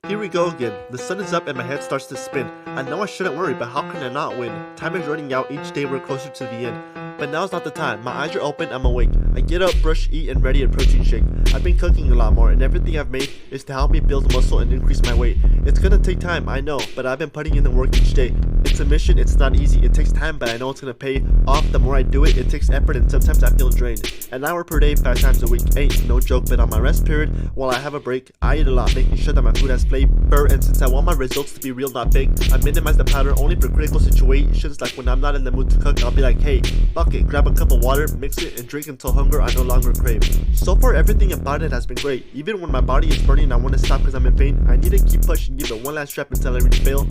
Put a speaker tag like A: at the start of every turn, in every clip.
A: Here we go again. The sun is up and my head starts to spin. I know I shouldn't worry, but how can I not win? Time is running out, each day we're closer to the end. But now's not the time. My eyes are open, I'm awake. I get up, brush, eat, and ready a protein shake. I've been cooking a lot more, and everything I've made is to help me build muscle and increase my weight. It's gonna take time, I know, but I've been putting in the work each day. It's a mission, it's not easy, it takes time, but I know it's gonna pay off. The more I do it, it takes effort, and sometimes I feel drained. An hour per day, 5 times a week, ain't no joke, but on my rest period, while I have a break, I eat a lot, making sure that my food has flavor, and since I want my results to be real, not fake, I minimize the powder only for critical situations, like when I'm not in the mood to cook, I'll be like, hey, fuck it, grab a cup of water, mix it, and drink until hunger I no longer crave. So far, everything about it has been great. Even when my body is burning and I want to stop because I'm in pain, I need to keep pushing, give it one last rep until I reach failure.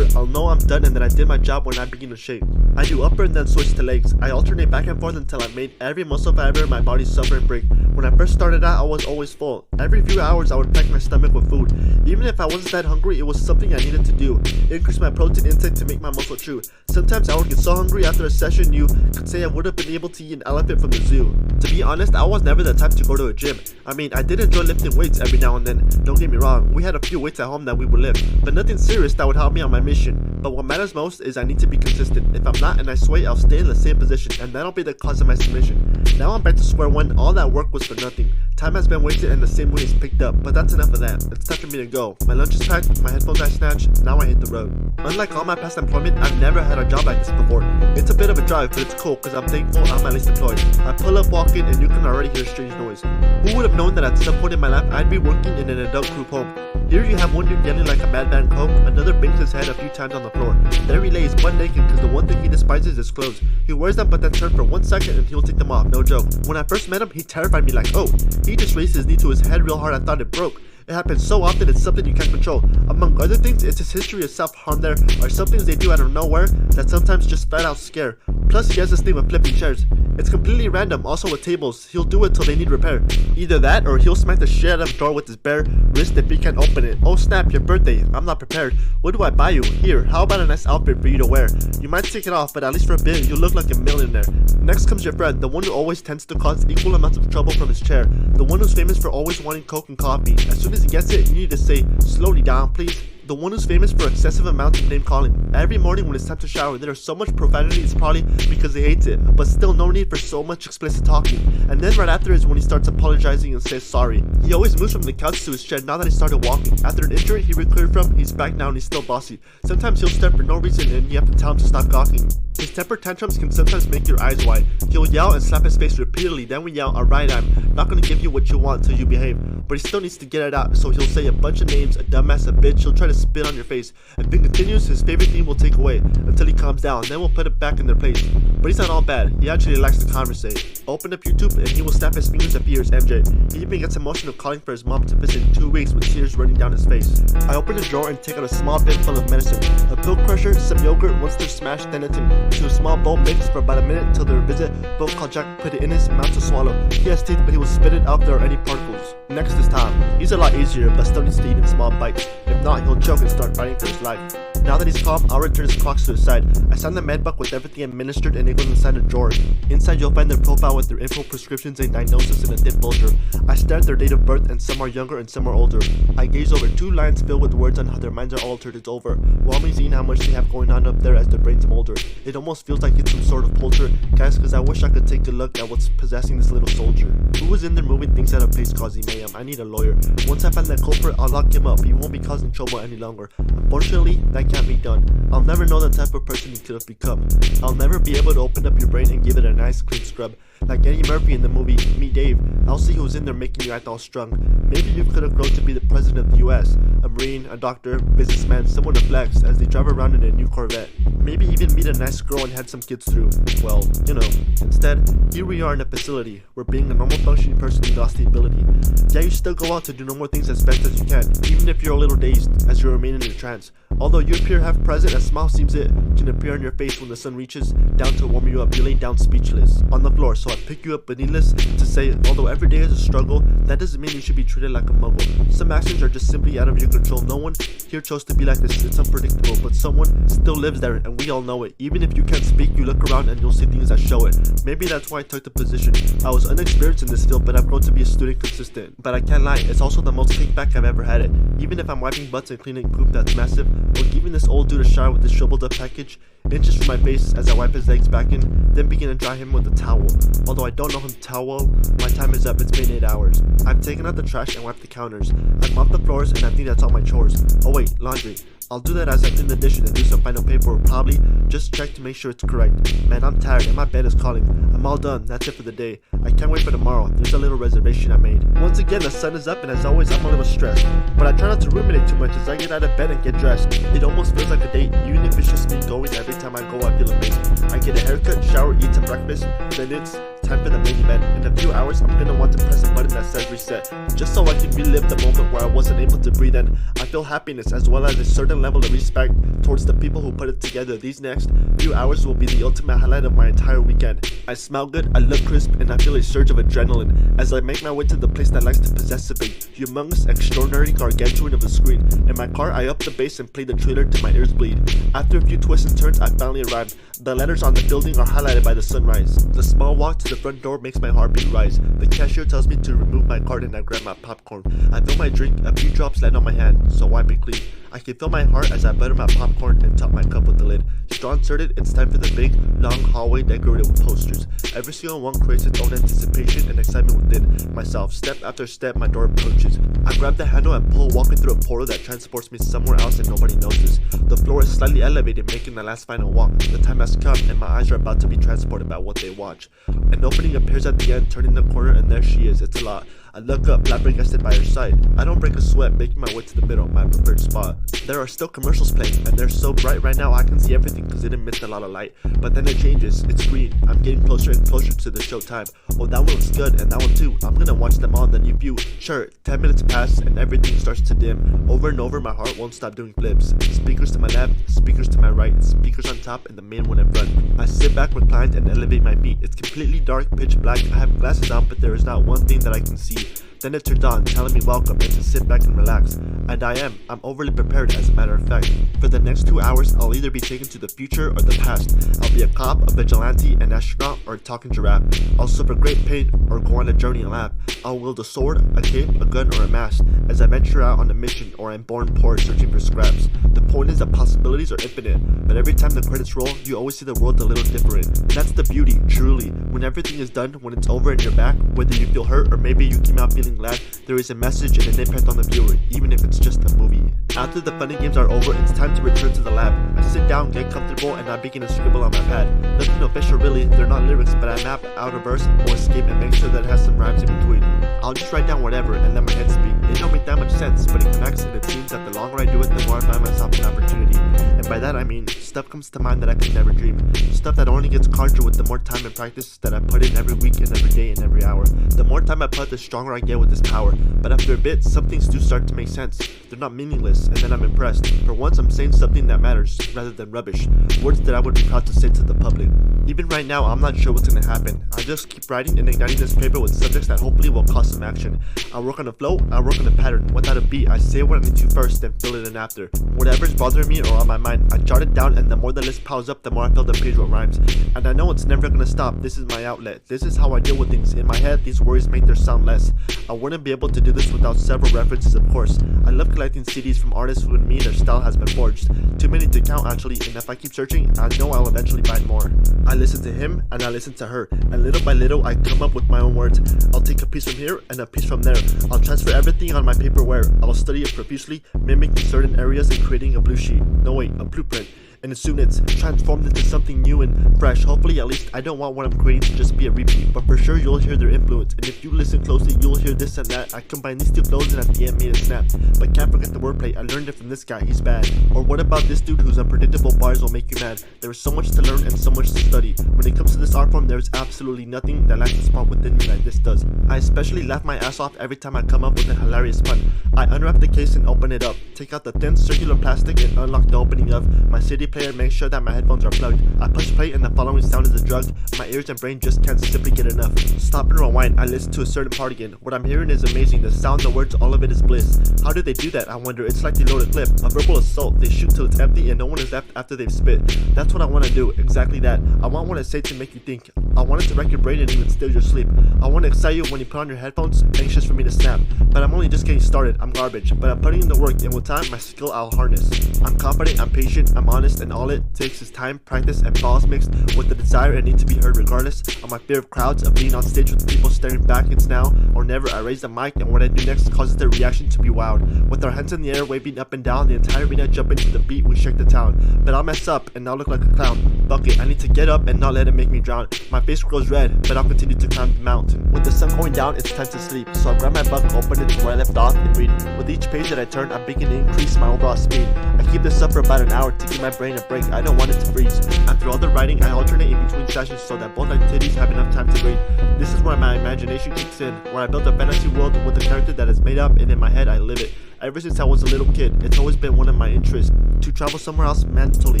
A: I'll know I'm done and that I did my job when I begin to shake. I do upper and then switch to legs. I alternate back and forth until I've made every muscle fiber in my body suffer and break. When I first started out, I was always full. Every few hours, I would pack my stomach with food. Even if I wasn't that hungry, it was something I needed to do. Increase my protein intake to make my muscle true. Sometimes I would get so hungry after a session, you could say I would have been able to eat an elephant from the zoo. To be honest, I was never the type to go to a gym. I mean, I did enjoy lifting weights every now and then. Don't get me wrong, we had a few weights at home that we would lift, but nothing serious that would help me on my mission. But what matters most is I need to be consistent. If I'm not and I sway, I'll stay in the same position, and that'll be the cause of my submission. Now I'm back to square one. All that work was for nothing. Time has been wasted and the same way is picked up, but that's enough of that. It's time for me to go. My lunch is packed, my headphones I snatched, now I hit the road. Unlike all my past employment, I've never had a job like this before. It's a bit of a drive, but it's cool because I'm thankful I'm at least employed. I pull up, walk in, and you can already hear a strange noise. Who would have known that at some point in my life I'd be working in an adult group home? Here you have one dude yelling like a madman coke, another bangs his head a few times on the floor. There he lays butt naked because the one thing he despises is clothes. He wears them but then turns for 1 second and he'll take them off, no joke. When I first met him, he terrified me like, oh, he just raised his knee to his head real hard, I thought it broke. It happens so often, it's something you can't control. Among other things, it's his history of self-harm. There are some things they do out of nowhere that sometimes just flat out scare. Plus, he has this thing with flipping chairs. It's completely random, also with tables. He'll do it till they need repair. Either that, or he'll smack the shit out of the door with his bare wrist if he can't open it. Oh snap, your birthday. I'm not prepared. What do I buy you? Here, how about a nice outfit for you to wear? You might take it off, but at least for a bit, you'll look like a millionaire. Next comes your friend, the one who always tends to cause equal amounts of trouble from his chair. The one who's famous for always wanting Coke and coffee. As soon as he gets it, you need to say, slowly down, please. The one who's famous for excessive amounts of name calling. Every morning when it's time to shower, there's so much profanity, it's probably because he hates it, but still no need for so much explicit talking. And then right after is when he starts apologizing and says sorry. He always moves from the couch to his chair now that he started walking. After an injury he recovered from, he's back now and he's still bossy. Sometimes he'll step for no reason and you have to tell him to stop gawking. His temper tantrums can sometimes make your eyes wide. He'll yell and slap his face repeatedly, then we yell, alright, I'm not gonna give you what you want till you behave. But he still needs to get it out, so he'll say a bunch of names, a dumbass, a bitch, he'll try to spit on your face. If it continues, his favorite thing will take away, until he calms down, then we'll put it back in their place. But he's not all bad, he actually likes to conversate. Open up YouTube and he will snap his fingers if he hears MJ. He even gets emotional calling for his mom to visit in 2 weeks with tears running down his face. I open the drawer and take out a small bin full of medicine. A pill crusher, some yogurt, once they're smashed, then it's into a small bowl mixed for about a minute until their visit. Both called Jack put it in his mouth to swallow. He has teeth but he will spit it out if there are any particles. Next is Tom. He's a lot easier but still needs to eat in small bites. If not, he'll choke and start fighting for his life. Now that he's calm, I'll return his clocks to his side. I sign the med book with everything administered and it goes inside a drawer. Inside you'll find their profile with their info, prescriptions, and diagnosis in a thick folder. I stare at their date of birth and some are younger and some are older. I gaze over 2 lines filled with words on how their minds are altered. It's overwhelming seeing how much they have going on up there as their brains molder. It almost feels like it's some sort of poltergeist cause I wish I could take a look at what's possessing this little soldier. Who was in there moving things out of place causing mayhem? I need a lawyer. Once I find that culprit, I'll lock him up. He won't be causing trouble any longer. Unfortunately, that can't be done. I'll never know the type of person you could have become. I'll never be able to open up your brain and give it a nice clean scrub. Like Eddie Murphy in the movie Meet Dave, I'll see who's in there making you act all strung. Maybe you could have grown to be the president of the US, a marine, a doctor, businessman, someone to flex as they drive around in a new Corvette. Maybe even meet a nice girl and had some kids through. Well, you know. Instead, here we are in a facility where being a normal functioning person you lost the ability. Yeah, you still go out to do normal things as best as you can, even if you're a little dazed as you remain in a trance. Although you appear half present, a smile seems it can appear on your face when the sun reaches down to warm you up. You lay down speechless on the floor, so I pick you up, but needless to say, although every day is a struggle, that doesn't mean you should be treated like a muggle. Some actions are just simply out of your control. No one here chose to be like this, it's unpredictable, but someone still lives there and we all know it. Even if you can't speak, you look around and you'll see things that show it. Maybe that's why I took the position. I was unexperienced in this field, but I've grown to be a student consistent. But I can't lie, it's also the most kickback I've ever had it. Even if I'm wiping butts and cleaning poop that's massive, or giving this old dude a shower with this shriveled up package, inches from my face as I wipe his legs back in, then begin to dry him with a towel. Although I don't know him towel well, my time is up, it's been 8 hours. I've taken out the trash and wiped the counters. I've mopped the floors and I think that's all my chores. Oh wait, laundry. I'll do that as I clean the dishes and do some final paperwork, probably just check to make sure it's correct. Man, I'm tired and my bed is calling. I'm all done, that's it for the day. I can't wait for tomorrow, there's a little reservation I made. Once again, the sun is up and as always, I'm a little stressed. But I try not to ruminate too much as I get out of bed and get dressed. It almost feels like a date, even if it's just me going. Every time I go, I feel amazing. I get a haircut, shower, eat some breakfast, then it's time for the main event. In a few hours, I'm gonna want to press a button that says reset, just so I can relive the moment where I wasn't able to breathe in. I feel happiness as well as a certain level of respect towards the people who put it together. These next few hours will be the ultimate highlight of my entire weekend. I smell good, I look crisp, and I feel a surge of adrenaline as I make my way to the place that likes to possess a big, humongous, extraordinary gargantuan of a screen. In my car, I up the bass and play the trailer till my ears bleed. After a few twists and turns, I finally arrived. The letters on the building are highlighted by the sunrise. The small walk to the front door makes my heartbeat rise. The cashier tells me to remove my card and I grab my popcorn. I fill my drink, a few drops land on my hand, so wipe it clean. I can feel my heart as I butter my popcorn and top my cup with the lid. Straw inserted, it's time for the big, long hallway decorated with posters. Every single one creates its own anticipation and excitement within myself. Step after step, my door approaches. I grab the handle and pull, walking through a portal that transports me somewhere else and nobody notices. The floor is slightly elevated, making the last final walk. The time has come and my eyes are about to be transported by what they watch. An opening appears at the end, turning the corner, and there she is. It's a lot. I look up, flabbergasted by her side. I don't break a sweat, making my way to the middle, my preferred spot. There are still commercials playing, and they're so bright right now I can see everything because it emits a lot of light. But then it changes, it's green. I'm getting closer and closer to the showtime. Oh, that one looks good, and that one too. I'm gonna watch them all in the new view. Sure, 10 minutes pass, and everything starts to dim. Over and over, my heart won't stop doing flips. Speakers to my left, speakers to my right, speakers on top, and the main one in front. I sit back, reclined, and elevate my feet. It's completely dark, pitch black. I have glasses on, but there is not one thing that I can see. Then it turns on, telling me welcome and to sit back and relax. And I'm overly prepared as a matter of fact. For the next 2 hours, I'll either be taken to the future or the past. I'll be a cop, a vigilante, an astronaut, or a talking giraffe. I'll suffer great pain or go on a journey and laugh. I'll wield a sword, a cape, a gun, or a mask as I venture out on a mission or I'm born poor searching for scraps. The point is that possibilities are infinite, but every time the credits roll, you always see the world a little different. That's the beauty, truly. When everything is done, when it's over and you're back, whether you feel hurt or maybe you came out feeling glad, there is a message and an impact on the viewer, even if it's just a movie. After the funny games are over, it's time to return to the lab. I sit down, get comfortable, and I begin to scribble on my pad. Nothing official really, they're not lyrics, but I map out a verse or escape and make sure that it has some rhymes in between. I'll just write down whatever and let my head speak. It don't make that much sense, but it connects, and it seems that the longer I do it, the more I find myself an opportunity. And by that I mean, stuff comes to mind that I could never dream. Stuff that only gets conjured with the more time and practice that I put in every week and every day and every hour. The more time I put, the stronger I get with this power. But after a bit, some things do start to make sense. They're not meaningless, and then I'm impressed. For once, I'm saying something that matters, rather than rubbish. Words that I would be proud to say to the public. Even right now, I'm not sure what's gonna happen. I just keep writing and igniting this paper with subjects that hopefully will cause some action. I work on a flow, I work on a pattern. Without a beat, I say what I need to first, then fill it in after. Whatever's bothering me or on my mind, I jot it down, and the more the list piles up, the more I fill the page with rhymes. And I know it's never gonna stop. This is my outlet. This is how I deal with things. In my head, these worries make their sound less. I wouldn't be able to do this without several references, of course. I love collecting CDs from artists who in me their style has been forged. Too many to count actually, and if I keep searching, I know I'll eventually find more. I listen to him and I listen to her, and little by little I come up with my own words. I'll take a piece from here and a piece from there. I'll transfer everything on my paperware. I'll study it profusely, mimicking certain areas and creating a blue sheet. No wait, a blueprint. And soon it's transformed into something new and fresh. Hopefully, at least I don't want what I'm creating to just be a repeat, but for sure you'll hear their influence. And if you listen closely, you'll hear this and that. I combine these two flows and at the end made it snap. But can't forget the wordplay, I learned it from this guy, he's bad. Or what about this dude whose unpredictable bars will make you mad? There is so much to learn and so much to study. When it comes to this art form, there is absolutely nothing that lacks the spark within me like this does. I especially laugh my ass off every time I come up with a hilarious pun. I unwrap the case and open it up, take out the thin circular plastic and unlock the opening of my city player and make sure that my headphones are plugged. I push play and the following sound is a drug. My ears and brain just can't simply get enough. Stop and rewind, I listen to a certain part again. What I'm hearing is amazing, the sound, the words, all of it is bliss. How do they do that? I wonder. It's like they load a clip, a verbal assault. They shoot till it's empty and no one is left after they've spit. That's what I want to do, exactly that. I want what I say to make you think. I want it to wreck your brain and even steal your sleep. I want to excite you when you put on your headphones, anxious for me to snap. But I'm only just getting started, I'm garbage. But I'm putting in the work and with time, my skill I'll harness. I'm confident, I'm patient, I'm honest, and all it takes is time, practice, and balls mixed with the desire and need to be heard regardless of my fear of crowds, of being on stage with people staring back. It's now or never. I raise the mic and what I do next causes the reaction to be wild. With our hands in the air waving up and down, the entire arena jumping to the beat, we shake the town. But I'll mess up and I'll look like a clown. Fuck it, I need to get up and not let it make me drown. My face grows red, but I'll continue to climb the mountain. With the sun going down, it's time to sleep. So I grab my book, open it to where I left off, and read. With each page that I turn, I begin to increase my overall speed. I keep this up for about an hour to give my brain a break. I don't want it to freeze. After all the writing, I alternate in between sessions so that both activities have enough time to breathe. This is where my imagination kicks in, where I build a fantasy world with a character that is made up, and in my head I live it. Ever since I was a little kid, it's always been one of my interests to travel somewhere else mentally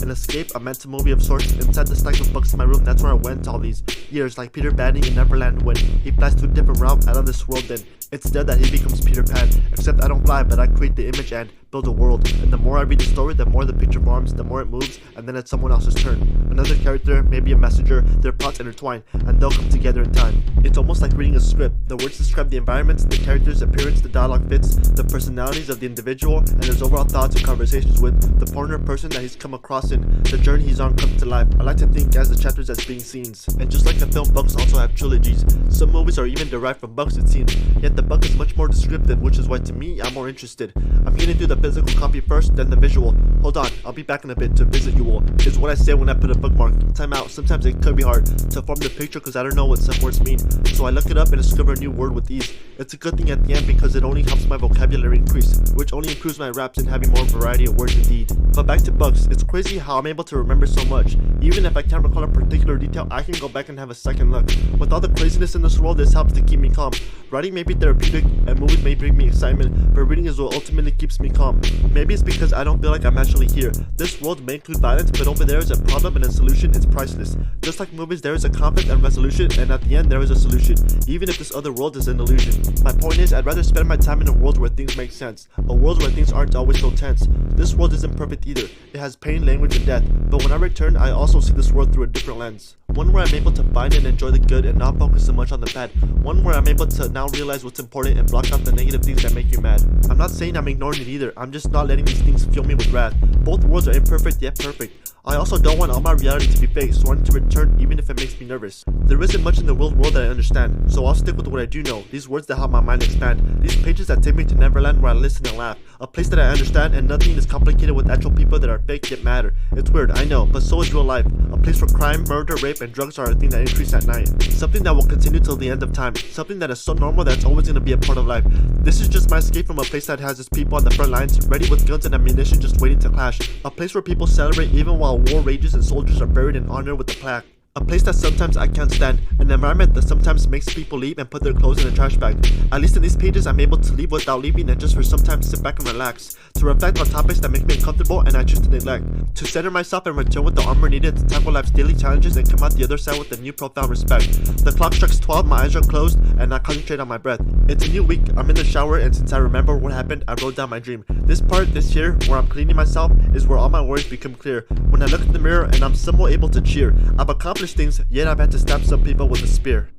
A: and escape a mental movie of sorts. Inside the stack of books in my room, that's where I went all these years, like Peter Banning in Neverland when he flies to a different realm out of this world. Then it's there that he becomes Peter Pan, except I don't fly, but I create the image and build a world. And the more I read the story, the more the picture forms, the more it moves, and then it's someone else's turn. Another character, maybe a messenger, their plots intertwine, and they'll come together in time. It's almost like reading a script. The words describe the environments, the characters' appearance, the dialogue fits, the personalities of the individual, and his overall thoughts and conversations with the partner person that he's come across in the journey he's on comes to life. I like to think as the chapters as being scenes. And just like the film, books also have trilogies. Some movies are even derived from books, it seems. Yet the book is much more descriptive, which is why to me, I'm more interested. I'm gonna do the physical copy first, then the visual. Hold on, I'll be back in a bit to visit you all, is what I say when I put a bookmark. Time out, sometimes it could be hard to form the picture because I don't know what some words mean. So I look it up and discover a new word with ease. It's a good thing at the end because it only helps my vocabulary increase, which only improves my raps and having more variety of words indeed. But back to books, it's crazy how I'm able to remember so much. Even if I can't recall a particular detail, I can go back and have a second look. With all the craziness in this world, this helps to keep me calm. Writing may be therapeutic and movies may bring me excitement, but reading is what ultimately keeps me calm. Maybe it's because I don't feel like I'm actually here. This world may include violence, but over there is a problem and a solution is priceless. Just like movies, there is a conflict and resolution, and at the end there is a solution, even if this other world is an illusion. My point is, I'd rather spend my time in a world where things make sense, a world where things aren't always so tense. This world isn't perfect either. It has pain, language, and death, but when I return, I also see this world through a different lens. One where I'm able to find and enjoy the good and not focus so much on the bad. One where I'm able to now realize what's important and block out the negative things that make you mad. I'm not saying I'm ignoring it either, I'm just not letting these things fill me with wrath. Both worlds are imperfect yet perfect. I also don't want all my reality to be fake, so I need to return even if it makes me nervous. There isn't much in the real world that I understand, so I'll stick with what I do know, these words that help my mind expand, these pages that take me to Neverland where I listen and laugh, a place that I understand and nothing is complicated with actual people that are fake yet matter. It's weird, I know, but so is real life, a place where crime, murder, rape, and drugs are a thing that increase at night. Something that will continue till the end of time, something that is so normal that it's always going to be a part of life. This is just my escape from a place that has its people on the front lines, ready with guns and ammunition just waiting to clash, a place where people celebrate even while war rages and soldiers are buried in honor with a plaque. A place that sometimes I can't stand, an environment that sometimes makes people leave and put their clothes in a trash bag. At least in these pages I'm able to leave without leaving and just for sometimes sit back and relax, to reflect on topics that make me uncomfortable and I choose to neglect, to center myself and return with the armor needed to tackle life's daily challenges and come out the other side with a new profound respect. The clock strikes 12, my eyes are closed and I concentrate on my breath. It's a new week, I'm in the shower and since I remember what happened I wrote down my dream. This part, this here, where I'm cleaning myself is where all my worries become clear. When I look in the mirror and I'm somewhat able to cheer. I've accomplished things, yet I've had to stab some people with a spear.